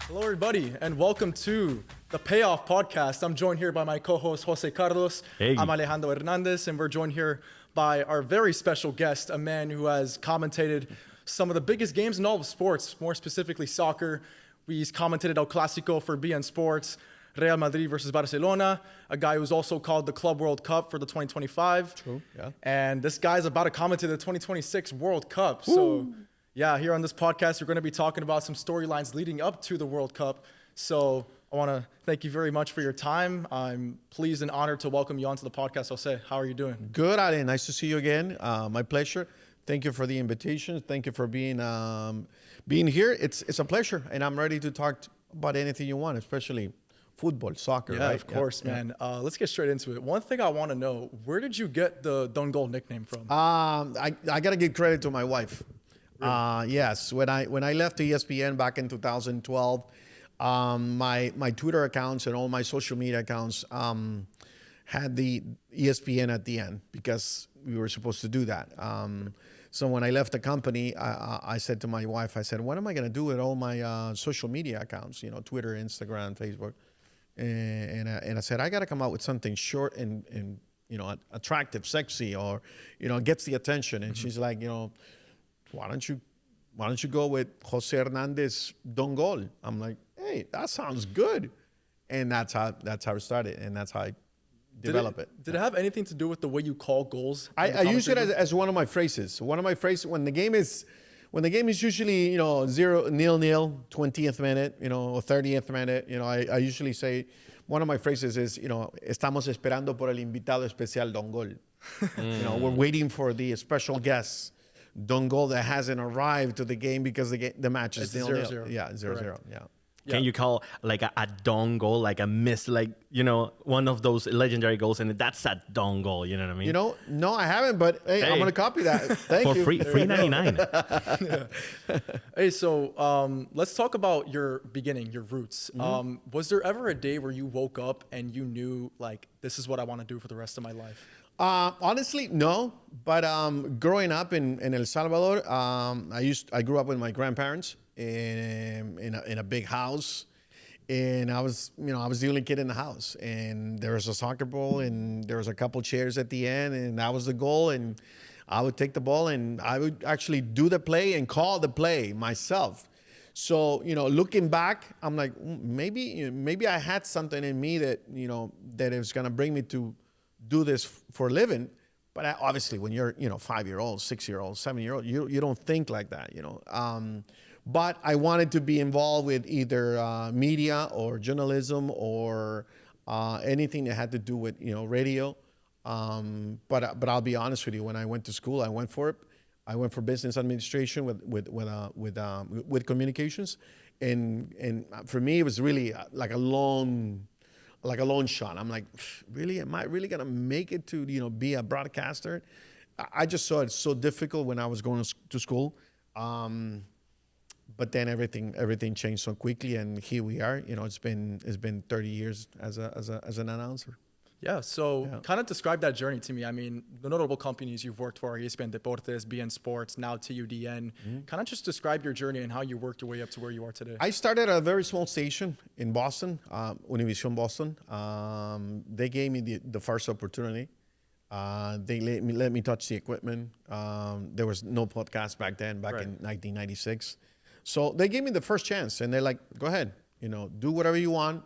Hello, everybody, and welcome to the Payoff Podcast. I'm joined here by my co-host, José Carlos. Hey. I'm Alejandro Hernandez, and we're joined here by our very special guest, a man who has commentated some of the biggest games in all of sports, more specifically soccer. He's commentated El Clásico for beIN Sports, Real Madrid versus Barcelona, a guy who's also called the Club World Cup for the 2025. True, yeah. And this guy's about to commentate the 2026 World Cup. So, yeah, here on this podcast, we're going to be talking about some storylines leading up to the World Cup. So I want to thank you very much for your time. I'm pleased and honored to welcome you onto the podcast, Jose. How are you doing? Good, Ale. Nice to see you again. My pleasure. Thank you for the invitation. Thank you for being here. It's a pleasure, and I'm ready to talk about anything you want, especially football, soccer. Yeah, right? of course, man. Let's get straight into it. One thing I want to know, where did you get the Don Gol nickname from? I got to give credit to my wife. Really? Yes, when I left ESPN back in 2012, my Twitter accounts and all my social media accounts had the ESPN at the end because we were supposed to do that. So when I left the company, I said to my wife, I said, what am I going to do with all my social media accounts, Twitter, Instagram, Facebook? And I said, I got to come out with something short and attractive, sexy, or, gets the attention. And she's like, why don't you go with José Hernández Don Gol? I'm like, hey, that sounds good. And that's how it started, and that's how I develop it. Did it have anything to do with the way you call goals? I use it as one of my phrases. One of my phrases when the game is usually 0-0, 20th minute, or 30th minute, I usually say one of my phrases is estamos esperando por el invitado especial Don Gol. We're waiting for the special guest Don Gol that hasn't arrived to the game because the match is 0-0. Yeah, 0-0. Yeah. Can you call like a Don goal, like a miss, like, one of those legendary goals, and that's a Don goal, you know what I mean? No, I haven't, but hey, I'm going to copy that. Thank you. For free 99. Hey, so let's talk about your beginning, your roots. Was there ever a day where you woke up and you knew, like, this is what I want to do for the rest of my life? Honestly, no. But growing up in El Salvador, I grew up with my grandparents in a big house, and I was the only kid in the house. And there was a soccer ball, and there was a couple chairs at the end, and that was the goal. And I would take the ball, and I would actually do the play and call the play myself. So looking back, I'm like, maybe I had something in me that that it was gonna bring me to do this for a living. But obviously when you're 5-year-old, 6-year-old, 7-year-old, you don't think like that. But I wanted to be involved with either media or journalism or anything that had to do with radio. But I'll be honest with you, when I went to school, I went for it. I went for business administration with communications, and for me it was really like a long shot. I'm like, really? Am I really gonna make it to be a broadcaster? I just saw it so difficult when I was going to school. But then everything changed so quickly, and here we are. It's been 30 years as an announcer. Yeah, so kind of describe that journey to me. I mean, the notable companies you've worked for are ESPN Deportes, beIN Sports, now TUDN. Kind of just describe your journey and how you worked your way up to where you are today. I started at a very small station in Boston, Univision Boston. They gave me the first opportunity. They let me touch the equipment. There was no podcast back in 1996. So they gave me the first chance, and they're like, go ahead, do whatever you want,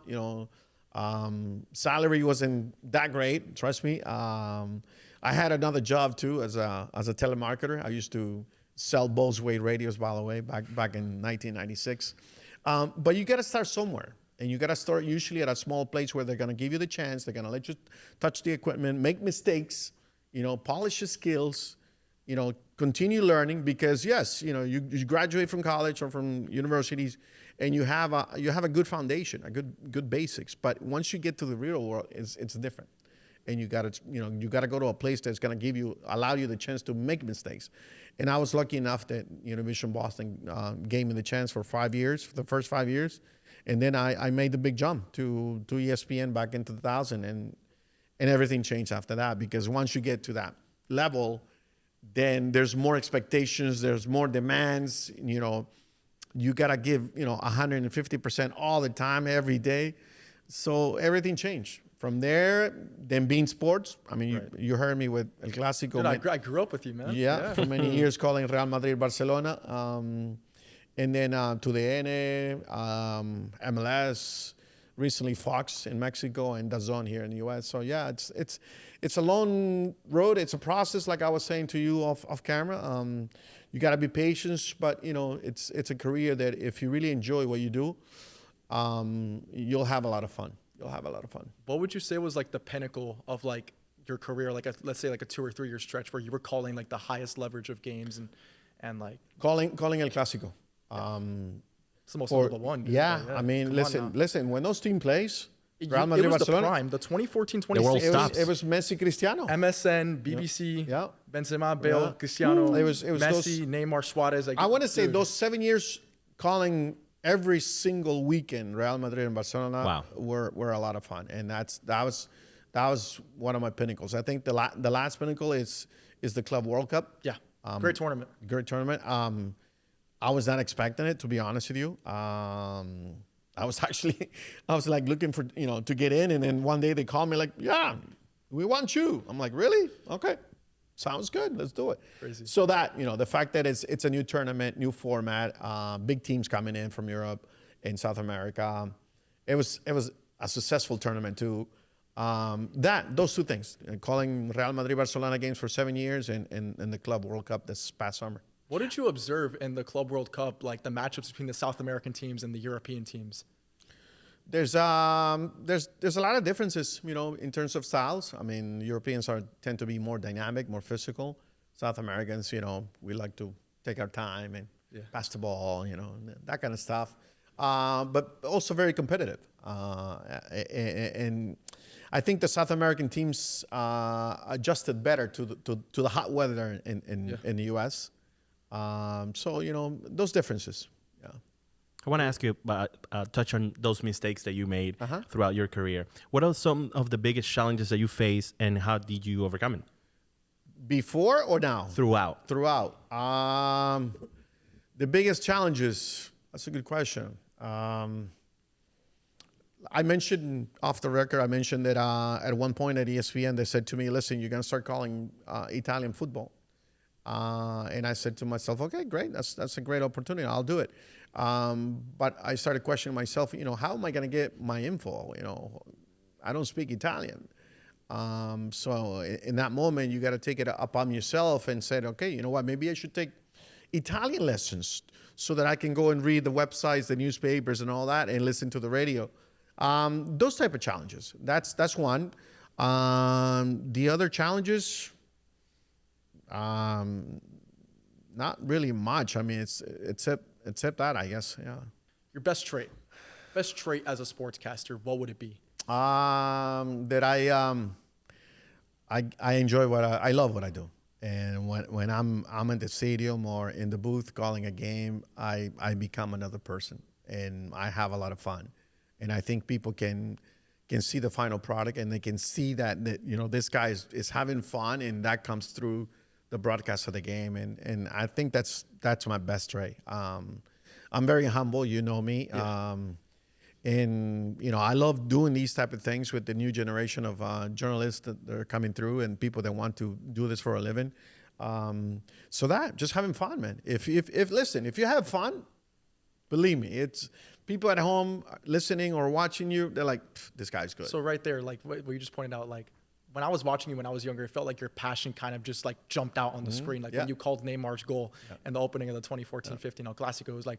salary wasn't that great, trust me. I had another job too as a telemarketer. I used to sell Bose-Wade radios, by the way, back in 1996. But you got to start somewhere, and you got to start usually at a small place where they're going to give you the chance. They're going to let you touch the equipment, make mistakes, polish your skills, continue learning, because yes, you graduate from college or from universities, and you have a good foundation, a good basics. But once you get to the real world, it's different, and you gotta go to a place that's gonna allow you the chance to make mistakes. And I was lucky enough that Univision Boston gave me the chance for 5 years, for the first 5 years, and then I made the big jump to ESPN back in 2000, and everything changed after that, because once you get to that level, then there's more expectations, there's more demands, you got to give, 150% all the time, every day. So everything changed. From there, then beIN Sports. I mean, you heard me with El Clásico. Dude, I grew up with you, man. Yeah, for many years calling Real Madrid, Barcelona. And then TUDN, MLS, recently Fox in Mexico, and DAZN here in the US. So yeah, it's a long road. It's a process, like I was saying to you off camera. You got to be patient, but it's a career that if you really enjoy what you do, you'll have a lot of fun. What would you say was like the pinnacle of like your career? Like let's say like a 2 or 3 year stretch where you were calling like the highest leverage of games and like calling El Clásico. It's the most notable one. Dude. Yeah, I mean, listen. When those team plays, Real Madrid, it was Barcelona, the prime, the 2014, The world 2016. stops. it was Messi, Cristiano. MSN, BBC, Yeah. Benzema, Bale, Yeah. Cristiano, It was Messi, those- Neymar, Suarez. Like, I want to say dude. those 7 years calling every single weekend Real Madrid and Barcelona Wow. were a lot of fun, and that was one of my pinnacles. I think the last pinnacle is the Club World Cup. Yeah, great tournament. Great tournament. I was not expecting it, to be honest with you. I was like looking for, to get in. And then one day they called me like, yeah, we want you. I'm like, really? Okay. Sounds good. Let's do it. Crazy. So that, the fact that it's a new tournament, new format, big teams coming in from Europe and South America. It was a successful tournament too. Those two things, calling Real Madrid Barcelona games for 7 years and the Club World Cup this past summer. What did you observe in the Club World Cup, like the matchups between the South American teams and the European teams? There's a lot of differences, in terms of styles. I mean, Europeans tend to be more dynamic, more physical. South Americans, we like to take our time and pass the ball, that kind of stuff. But also very competitive. And I think the South American teams adjusted better to the hot weather in the U.S. So, those differences. Yeah. I want to ask you about, touch on those mistakes that you made throughout your career. What are some of the biggest challenges that you face, and how did you overcome it? Before or now? Throughout. The biggest challenges, that's a good question. I mentioned off the record, that at one point at ESPN, they said to me, listen, you're going to start calling Italian football. And I said to myself, okay, great. That's a great opportunity. I'll do it. But I started questioning myself, how am I going to get my info? I don't speak Italian. So in that moment, you got to take it upon yourself and say, okay, you know what? Maybe I should take Italian lessons so that I can go and read the websites, the newspapers and all that, and listen to the radio. Those type of challenges. That's one. The other challenges, not really much. I mean, it's except that, I guess. Yeah. Your best trait as a sportscaster, what would it be? That I enjoy I love what I do, and when I'm in the stadium or in the booth calling a game, I become another person, and I have a lot of fun, and I think people can see the final product, and they can see that this guy is having fun, and that comes through the broadcast of the game, and I think that's my best trait. I'm very humble, me. Yeah. And I love doing these type of things with the new generation of journalists that are coming through and people that want to do this for a living. So that just having fun, man. If you have fun, believe me, it's people at home listening or watching you. They're like, this guy's good. So right there, like what you just pointed out, like when I was watching you when I was younger, it felt like your passion kind of just like jumped out on the screen. Like when you called Neymar's goal in the opening of the 2014-15 El Clásico,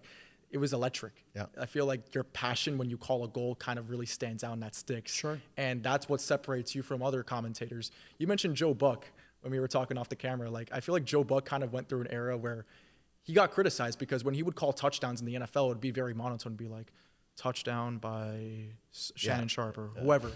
it was electric. Yeah. I feel like your passion when you call a goal kind of really stands out and that sticks. Sure. And that's what separates you from other commentators. You mentioned Joe Buck when we were talking off the camera. Like I feel like Joe Buck kind of went through an era where he got criticized because when he would call touchdowns in the NFL, it would be very monotone. It'd be like touchdown by Shannon Sharp or whoever,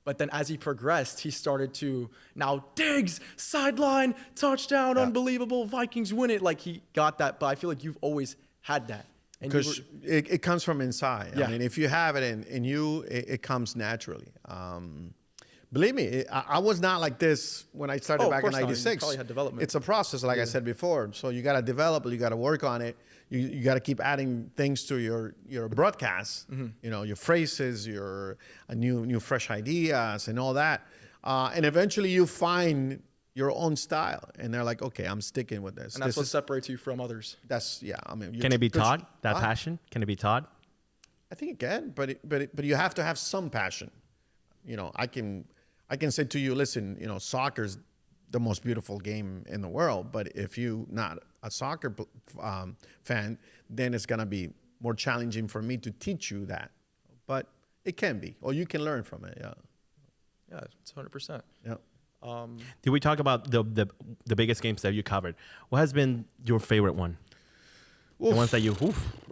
But then as he progressed, he started to now Diggs, sideline, touchdown, unbelievable, Vikings win it. Like he got that, but I feel like you've always had that. Because it comes from inside. Yeah. I mean, if you have it in you, it comes naturally. Believe me, I was not like this when I started back in course not. You '96. probably had development. It's a process, like I said before. So you got to develop, you got to work on it. You got to keep adding things to your broadcast. You know, your phrases, your new fresh ideas, and all that. And eventually, you find your own style, and they're like, okay, I'm sticking with this. And that's what separates you from others. I mean, Can it be taught? That passion? Can it be taught? I think it can, but you have to have some passion. You know, I can say to you, listen, you know, soccer's the most beautiful game in the world, but if you're not a soccer fan, then it's gonna be more challenging for me to teach you that. But it can be, or you can learn from it. Yeah. Yeah, it's 100%. Yeah. Did we talk about the biggest games that you covered? What has been your favorite one? The ones that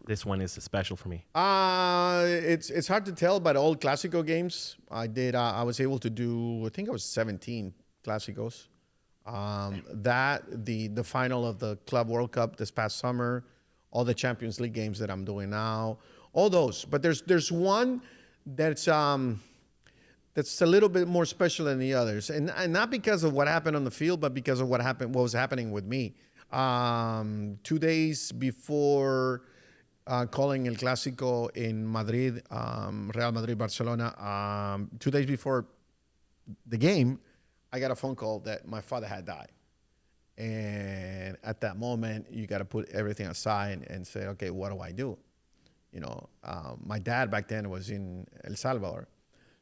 this one is special for me. It's hard to tell, but all Clásico games I was able to do. I think I was 17 Clásicos. The final of the Club World Cup this past summer, all the Champions League games that I'm doing now, all those. But there's one that's a little bit more special than the others, and not because of what happened on the field, but because of what was happening with me. 2 days before calling El Clásico in Madrid, Real Madrid, Barcelona, 2 days before the game, I got a phone call that my father had died. And at that moment, you got to put everything aside and say, okay, what do I do? You know, my dad back then was in El Salvador.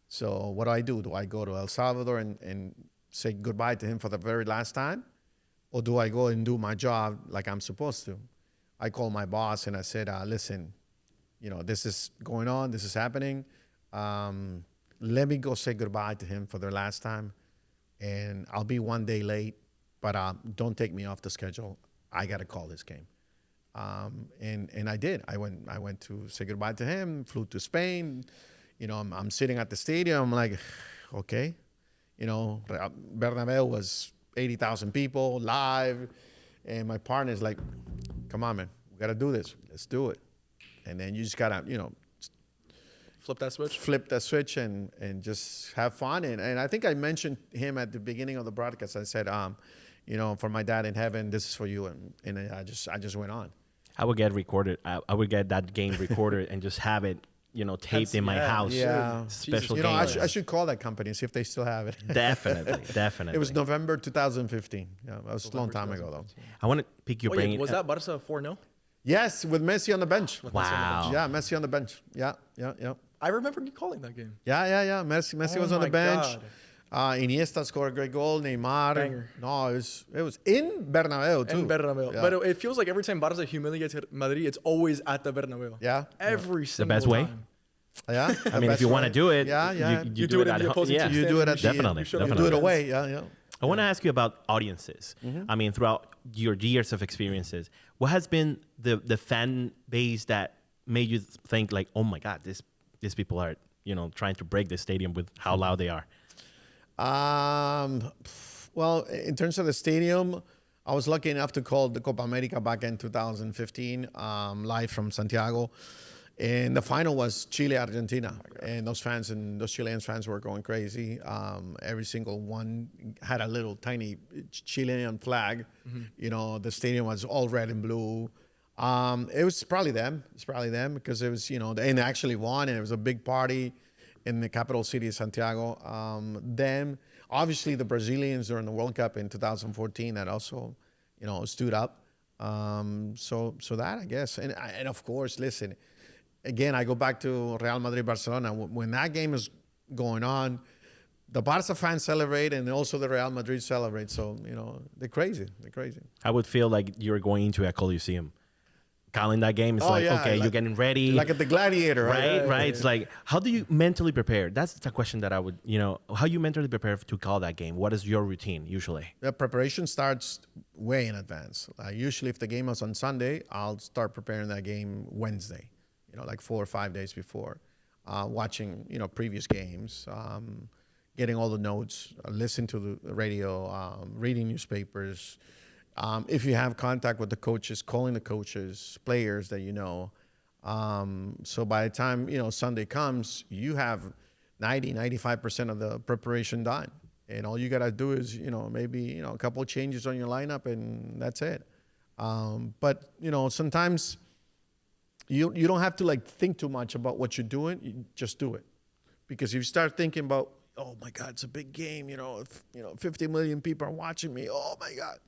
So what do? Do I go to El Salvador and say goodbye to him for the very last time? Or do I go and do my job like I'm supposed to? I called my boss and I said, listen, you know, this is going on. This is happening. Let me go say goodbye to him for the last time. And I'll be 1 day late, but don't take me off the schedule. I got to call this game. And I did. I went to say goodbye to him, flew to Spain. You know, I'm sitting at the stadium. I'm like, okay. You know, Bernabeu was 80,000 people live. And my partner's like, come on, man. We got to do this. Let's do it. And then you just got to, you know, Flip that switch and just have fun. And I think I mentioned him at the beginning of the broadcast. I said, you know, for my dad in heaven, this is for you. And I just went on. I would get recorded. I would get that game recorded and just have it, you know, taped in my house. Yeah. Special you game. know, I should call that company, see if they still have it. Definitely. It was November 2015. Yeah, that was a long time ago, though. I want to pick your brain. Was that Barca 4-0? Yes, with Messi on the bench. Wow. Yeah, Messi on the bench. Yeah. I remember you calling that game. Yeah. Messi was on the bench. Iniesta scored a great goal. Neymar. Banger. No, it was in Bernabeu too. In Bernabeu. Yeah. But it feels like every time Barca humiliates Madrid, it's always at the Bernabeu. Yeah. Every single best way? time. Yeah. I mean, if you want to do it, Yeah. you do it in at the home. opposing team's You do it at Definitely. You do it away. Yeah. I want to ask you about audiences. I mean, throughout your years of experiences, what has been the fan base that made you think like, oh my God, these people are, you know, trying to break the stadium with how loud they are? Well, in terms of the stadium, I was lucky enough to call the Copa America back in 2015, live from Santiago. And the final was Chile-Argentina. And those Chilean fans were going crazy. Every single one had a little tiny Chilean flag. You know, the stadium was all red and blue. It was probably them. Because it was, you know, and they actually won, and it was a big party in the capital city of Santiago. Them, obviously the Brazilians during the World Cup in 2014 that also, you know, stood up. So that, I guess. And of course, listen, again, I go back to Real Madrid, Barcelona. When that game is going on, the Barca fans celebrate and also the Real Madrid celebrate. So, you know, they're crazy. I would feel like you're going into a Coliseum. Calling that game, it's okay, you're getting ready. Like at the Gladiator, right? Right. It's like, how do you mentally prepare? That's the question that I would, you know, how you mentally prepare to call that game? What is your routine usually? The preparation starts way in advance. Usually if the game is on Sunday, I'll start preparing that game Wednesday, you know, like 4 or 5 days before, watching, you know, previous games, getting all the notes, listen to the radio, reading newspapers. If you have contact with the coaches, calling the coaches, players that you know. So by the time, you know, Sunday comes, you have 95% of the preparation done. And all you got to do is, maybe, a couple of changes on your lineup and that's it. But, sometimes you don't have to like think too much about what you're doing. You just do it. Because if you start thinking about, oh my God, it's a big game, if 50 million people are watching me, oh my God,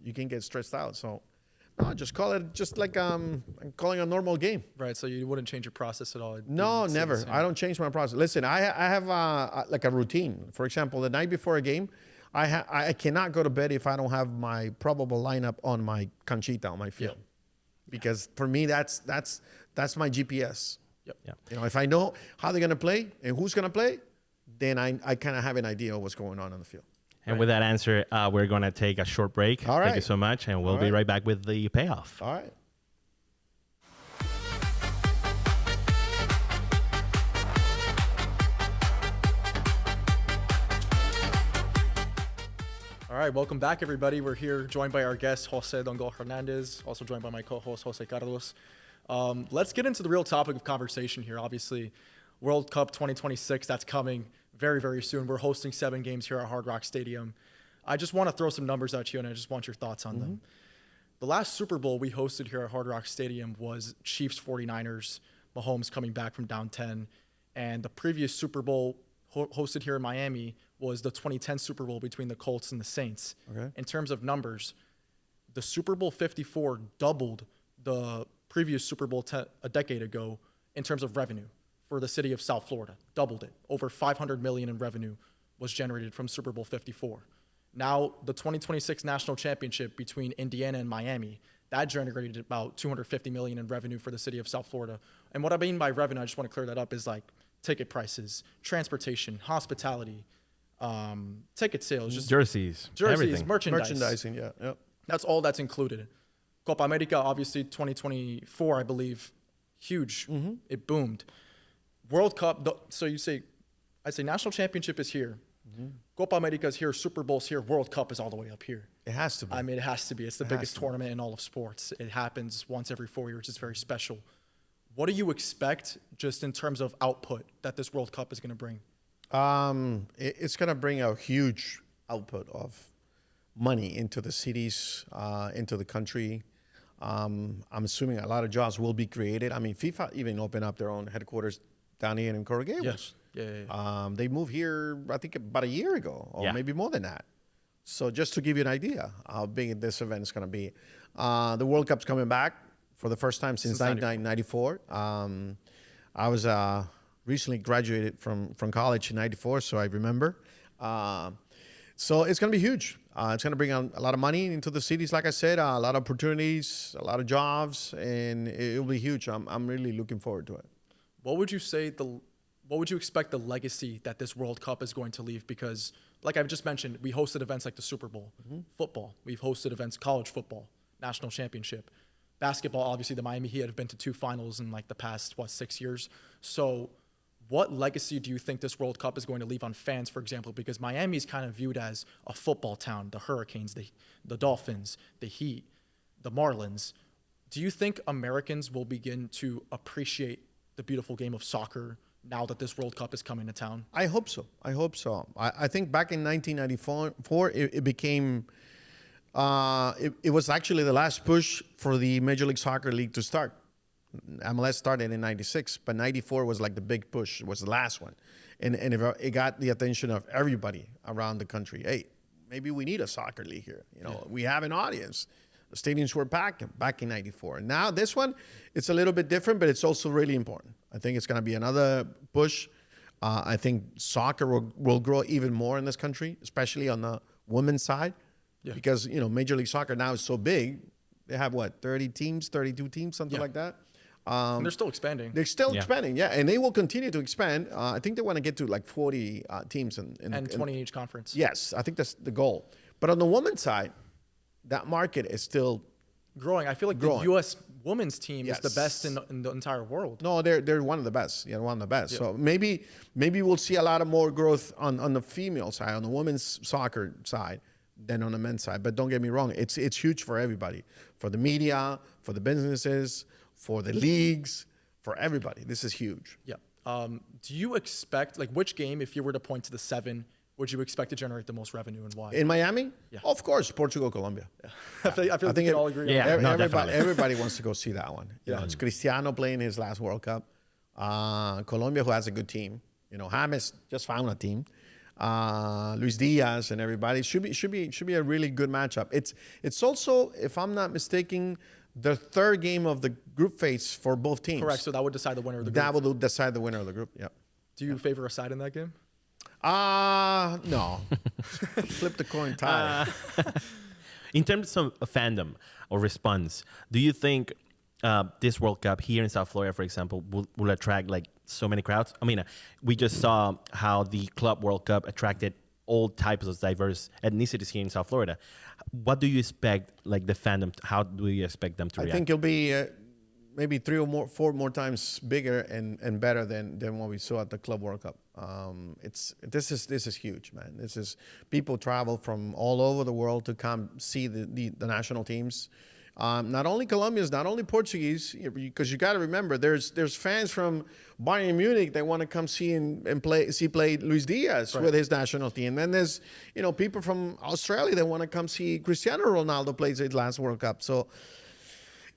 you can get stressed out. So no, just call it just like I'm calling a normal game. Right. So you wouldn't change your process at all? No, never. I don't change my process. Listen, I have like a routine. For example, the night before a game, I cannot go to bed if I don't have my probable lineup on my canchita, on my field. Yeah. Because for me, that's my GPS. Yep. Yeah. If I know how they're going to play and who's going to play, then I kind of have an idea of what's going on the field. And with that answer, we're going to take a short break. All right. Thank you so much. And we'll be right back with the payoff. All right. All right, welcome back, everybody. We're here joined by our guest, José Dongo Hernandez, also joined by my co-host, José Carlos. Let's get into the real topic of conversation here. Obviously, World Cup 2026, that's coming very, very soon. We're hosting 7 games here at Hard Rock Stadium. I just want to throw some numbers at you, and I just want your thoughts on them. The last Super Bowl we hosted here at Hard Rock Stadium was Chiefs 49ers, Mahomes coming back from down 10. And the previous Super Bowl hosted here in Miami was the 2010 Super Bowl between the Colts and the Saints. Okay. In terms of numbers, the Super Bowl 54 doubled the previous Super Bowl a decade ago in terms of revenue for the city of South Florida. Doubled it. Over $500 million in revenue was generated from Super Bowl 54. Now, the 2026 national championship between Indiana and Miami, that generated about $250 million in revenue for the city of South Florida. And what I mean by revenue, I just want to clear that up, is like ticket prices, transportation, hospitality, ticket sales, just jerseys, everything. merchandising. Yeah. Yep. That's all that's included. Copa America, obviously 2024, I believe, huge. It boomed. World Cup, so I say national championship is here. Copa America is here, Super Bowl's here, World Cup is all the way up here. It has to be. I mean, it has to be. It's the biggest tournament in all of sports. It happens once every 4 years. It's very special. What do you expect just in terms of output that this World Cup is going to bring? It's going to bring a huge output of money into the cities, into the country. I'm assuming a lot of jobs will be created. I mean, FIFA even opened up their own headquarters down here in Coral Gables. Yes. Yeah. They moved here, I think, about a year ago, or maybe more than that. So just to give you an idea how big this event is going to be. The World Cup's coming back for the first time since 1994. I was recently graduated from college in 94, so I remember. So it's going to be huge. It's going to bring a lot of money into the cities, like I said, a lot of opportunities, a lot of jobs, and it will be huge. I'm really looking forward to it. What would you say what would you expect the legacy that this World Cup is going to leave? Because, like I've just mentioned, we hosted events like the Super Bowl, football. We've hosted events, college football, national championship. Basketball, obviously, the Miami Heat have been to 2 finals in like the past, 6 years. So what legacy do you think this World Cup is going to leave on fans, for example? Because Miami is kind of viewed as a football town, the Hurricanes, the Dolphins, the Heat, the Marlins. Do you think Americans will begin to appreciate the beautiful game of soccer now that this World Cup is coming to town? I hope so. I think back in 1994, it became, it was actually the last push for the Major League Soccer League to start. MLS started in 96, but 94 was like the big push. It was the last one. And it got the attention of everybody around the country. Hey, maybe we need a soccer league here. We have an audience. The stadiums were packed back in 94. Now this one, it's a little bit different, but it's also really important. I think it's going to be another push. I think soccer will grow even more in this country, especially on the women's side. Yeah. Because, Major League Soccer now is so big. They have, 30 teams, 32 teams, something like that. And they're still expanding. They're still expanding, and they will continue to expand. I think they want to get to 40 teams. And 20 each conference. Yes, I think that's the goal. But on the women's side, that market is still growing. I feel like the U.S. women's team is the best in the entire world. No, they're one of the best. One of the best. Yeah. So maybe we'll see a lot of more growth on the female side, on the women's soccer side, than on the men's side. But don't get me wrong, it's huge for everybody, for the media, for the businesses, for the leagues, for everybody. This is huge. Yeah. Do you expect, like, which game, if you were to point to the 7, would you expect to generate the most revenue and why? In Miami? Yeah. Of course, Portugal, Colombia. Yeah. I feel like we can all agree Yeah. on that. No, everybody, definitely. everybody wants to go see that one. You Yeah. know, it's Cristiano playing his last World Cup. Colombia, who has a good team. You know, James just found a team. Luis Diaz and everybody should be a really good matchup. It's also, if I'm not mistaken, the third game of the group phase for both teams. Correct. So that would decide the winner of the group. That will decide the winner of the group. Yeah. Do you favor a side in that game? No. Flip the coin tie. In terms of fandom or response, do you think this World Cup here in South Florida, for example, will attract like so many crowds? I mean, we just saw how the Club World Cup attracted all types of diverse ethnicities here in South Florida. What do you expect, like the fandom? How do you expect them to react? I think it'll be maybe 3 or 4 more times bigger and better than what we saw at the Club World Cup. This is huge, man. This is people travel from all over the world to come see the national teams. Not only Colombians, not only Portuguese, because you got to remember, there's fans from Bayern Munich that want to come see play Luis Diaz with his national team. And then there's people from Australia that want to come see Cristiano Ronaldo play his last World Cup. So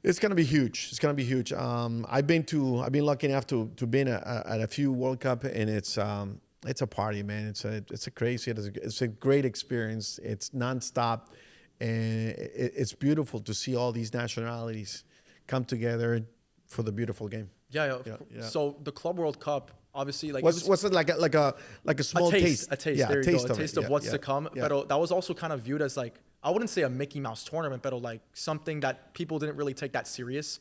it's gonna be huge. It's gonna be huge. I've been lucky enough to be at a few World Cup, and it's a party, man. It's a great experience. It's nonstop. And it's beautiful to see all these nationalities come together for the beautiful game. Yeah. So the Club World Cup, obviously, like what's it like a small taste? A taste. Yeah, there you go. A of taste it. of what's to come. Yeah. But that was also kind of viewed as like, I wouldn't say a Mickey Mouse tournament, but like something that people didn't really take that serious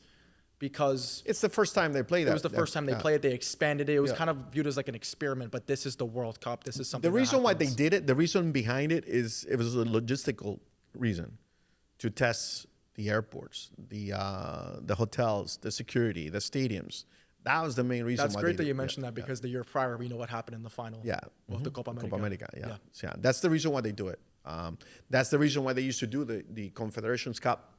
because it's the first time they played that. It was the first time they played it. They expanded it. It was kind of viewed as like an experiment, but this is the World Cup. This is something. The reason why they did it, the reason behind it is it was a logistical reason to test the airports, the hotels, the security, the stadiums. That was the main reason. That's why great they that you did. mentioned that because the year prior we know what happened in the final. Of the Copa America. Copa America. Yeah. That's the reason why they do it. That's the reason why they used to do the Confederations Cup.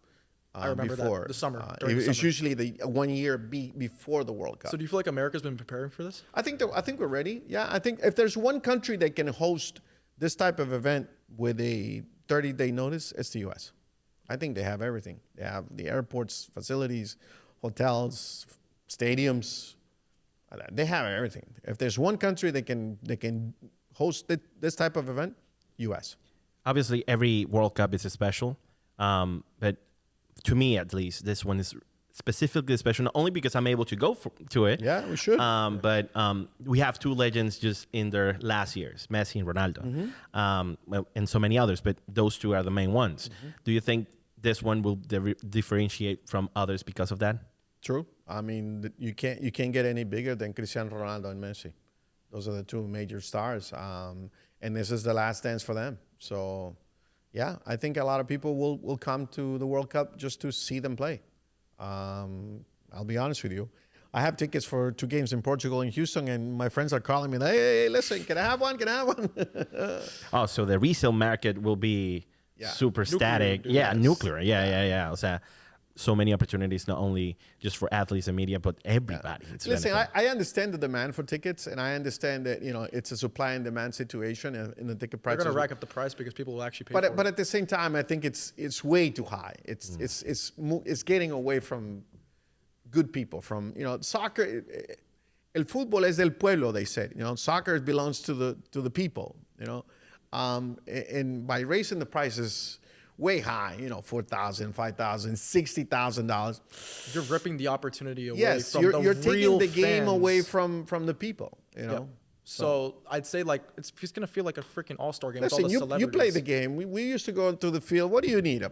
I remember before. That the summer. It's usually the 1 year before the World Cup. So do you feel like America's been preparing for this? I think we're ready. Yeah, I think if there's one country that can host this type of event with a 30-day notice, it's the U.S. I think they have everything. They have the airports, facilities, hotels, stadiums. They have everything. If there's one country that can host this type of event, U.S. Obviously, every World Cup is special, but to me, at least, this one is specifically special, not only because I'm able to go to it. Yeah, we should. But we have 2 legends just in their last years, Messi and Ronaldo, and so many others, but those 2 are the main ones. Do you think this one will differentiate from others because of that? True. I mean, you can't get any bigger than Cristiano Ronaldo and Messi. Those are the 2 major stars, and this is the last dance for them. So, yeah, I think a lot of people will come to the World Cup just to see them play. I'll be honest with you. I have tickets for 2 games in Portugal and Houston, and my friends are calling me, hey, listen, can I have one? Can I have one? Oh, so the resale market will be super static. Nuclear. Yeah. O sea, so many opportunities, not only just for athletes and media, but everybody. Yeah. Listen, I understand the demand for tickets, and I understand that it's a supply and demand situation in the ticket prices. They're going to rack up the price because people will actually pay for it. But at the same time, I think it's way too high. It's getting away from good people. From soccer, el fútbol es del pueblo. They said soccer belongs to the people. And by raising the prices way high, $4,000, $5,000, $60,000. You're ripping the opportunity away yes, from you're the taking real the game fans. away from the people. So I'd say it's just gonna feel like a freaking all-star game. Listen, with all the you celebrities. play the game. We used to go to the field. What do you need? A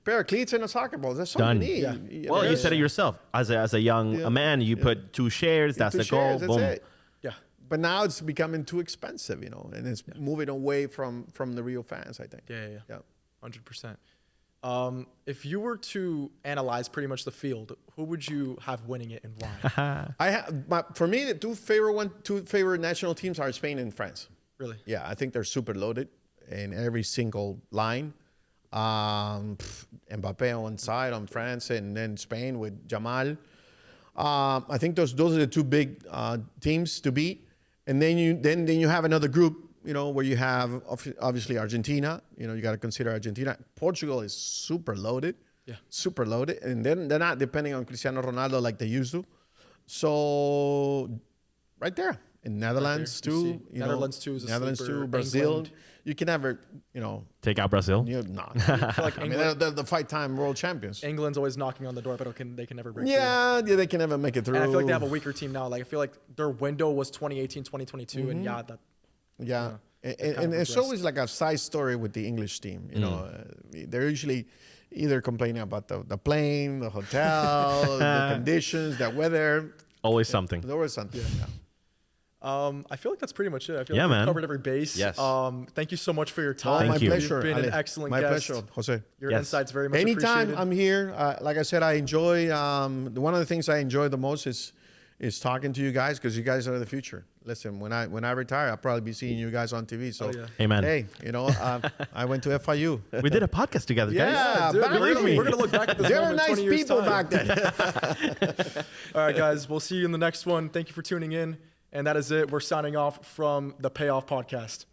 pair of cleats and a soccer ball. That's all Done. you need. Yeah. Well, you said it yourself. As a young man, you put 2 shares. That's the goal. That's Boom. it. Yeah. But now it's becoming too expensive, and it's moving away from the real fans, I think. Yeah. 100%. If you were to analyze pretty much the field, who would you have winning it and why? For me, the two favorite national teams are Spain and France. Really? Yeah, I think they're super loaded in every single line. Mbappe on one side on France, and then Spain with Jamal. I think those are the two big teams to beat. And then you have another group, where you have obviously Argentina. You got to consider Argentina. Portugal is super loaded. Yeah. Super loaded. And then they're not depending on Cristiano Ronaldo like they used to. So right there. In Netherlands too. Netherlands too is a Netherlands sleeper. too. Brazil. England. You can never, Take out Brazil. no. I feel like I mean, England, they're the five-time world champions. England's always knocking on the door, but they can never break through. Yeah, they can never make it through. And I feel like they have a weaker team now. Like I feel like their window was 2018, 2022, and that. Yeah. kind And of it's regressed. always like a side story with the English team. They're usually either complaining about the plane, the hotel, the conditions, the weather. Always something. There was something. Yeah. I feel like that's pretty much it. I feel Yeah, like we man. covered every base. Yes. Thank you so much for your time. My Thank you. pleasure. You've been an Ale. excellent My guest. pleasure, Jose. Your Yes. insights very much Anytime appreciated. I'm here, like I said, I enjoy. One of the things I enjoy the most is talking to you guys because you guys are the future. Listen, when I retire, I'll probably be seeing you guys on TV. So, yeah. Amen. hey, I went to FIU. We did a podcast together, guys. Yeah, Dude, believe me. we're gonna look back at this They were moment in nice 20 years' people time. back then. All right, guys. We'll see you in the next one. Thank you for tuning in. And that is it. We're signing off from the Payoff Podcast.